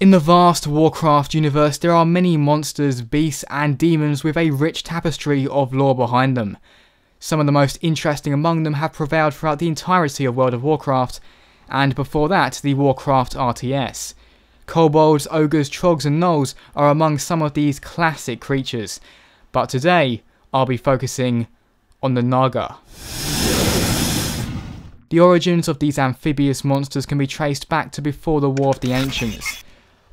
In the vast Warcraft universe, there are many monsters, beasts and demons with a rich tapestry of lore behind them. Some of the most interesting among them have prevailed throughout the entirety of World of Warcraft, and before that, the Warcraft RTS. Kobolds, ogres, trogs and gnolls are among some of these classic creatures, but today I'll be focusing on the Naga. The origins of these amphibious monsters can be traced back to before the War of the Ancients.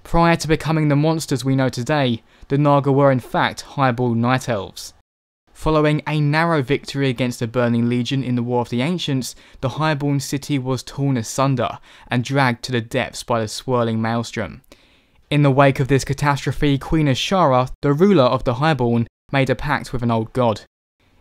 Prior to becoming the monsters we know today, the Naga were in fact highborn night elves. Following a narrow victory against the Burning Legion in the War of the Ancients, the highborn city was torn asunder and dragged to the depths by the swirling maelstrom. In the wake of this catastrophe, Queen Azshara, the ruler of the highborn, made a pact with an old god.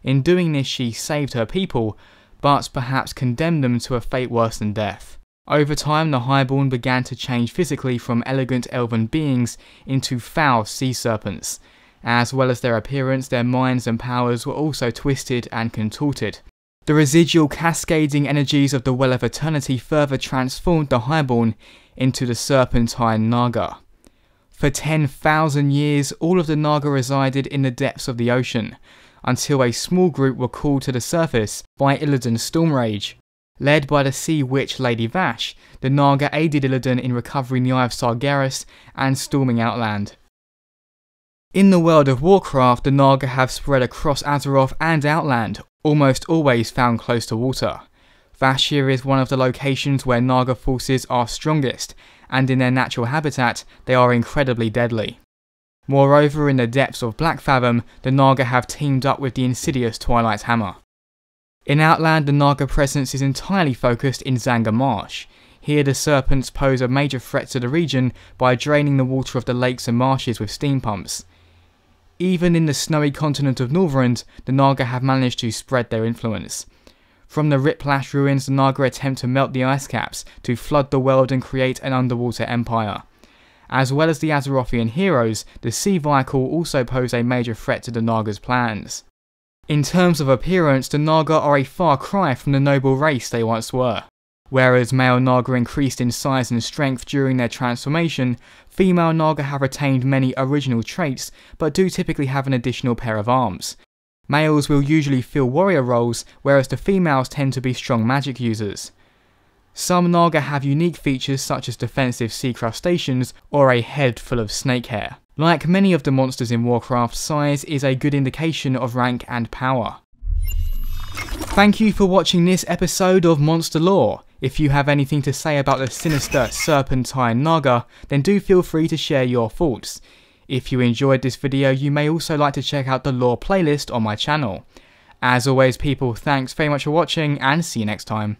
In doing this, she saved her people, but perhaps condemned them to a fate worse than death. Over time, the highborn began to change physically from elegant elven beings into foul sea serpents. As well as their appearance, their minds and powers were also twisted and contorted. The residual cascading energies of the Well of Eternity further transformed the highborn into the serpentine Naga. For 10,000 years, all of the Naga resided in the depths of the ocean, until a small group were called to the surface by Illidan's Stormrage. Led by the sea witch Lady Vash, the Naga aided Illidan in recovering the Eye of Sargeras and storming Outland. In the world of Warcraft, the Naga have spread across Azeroth and Outland, almost always found close to water. Vash'jir is one of the locations where Naga forces are strongest, and in their natural habitat, they are incredibly deadly. Moreover, in the depths of Blackfathom, the Naga have teamed up with the insidious Twilight Hammer. In Outland, the Naga presence is entirely focused in Zanga Marsh. Here the serpents pose a major threat to the region by draining the water of the lakes and marshes with steam pumps. Even in the snowy continent of Northrend, the Naga have managed to spread their influence. From the Riplash ruins, the Naga attempt to melt the ice caps to flood the world and create an underwater empire. As well as the Azerothian heroes, the Sea Vehicle also pose a major threat to the Naga's plans. In terms of appearance, the Naga are a far cry from the noble race they once were. Whereas male Naga increased in size and strength during their transformation, female Naga have retained many original traits, but do typically have an additional pair of arms. Males will usually fill warrior roles, whereas the females tend to be strong magic users. Some Naga have unique features such as defensive sea crustaceans or a head full of snake hair. Like many of the monsters in Warcraft, size is a good indication of rank and power. Thank you for watching this episode of Monster Lore. If you have anything to say about the sinister serpentine Naga, then do feel free to share your thoughts. If you enjoyed this video, you may also like to check out the lore playlist on my channel. As always people, thanks very much for watching and see you next time.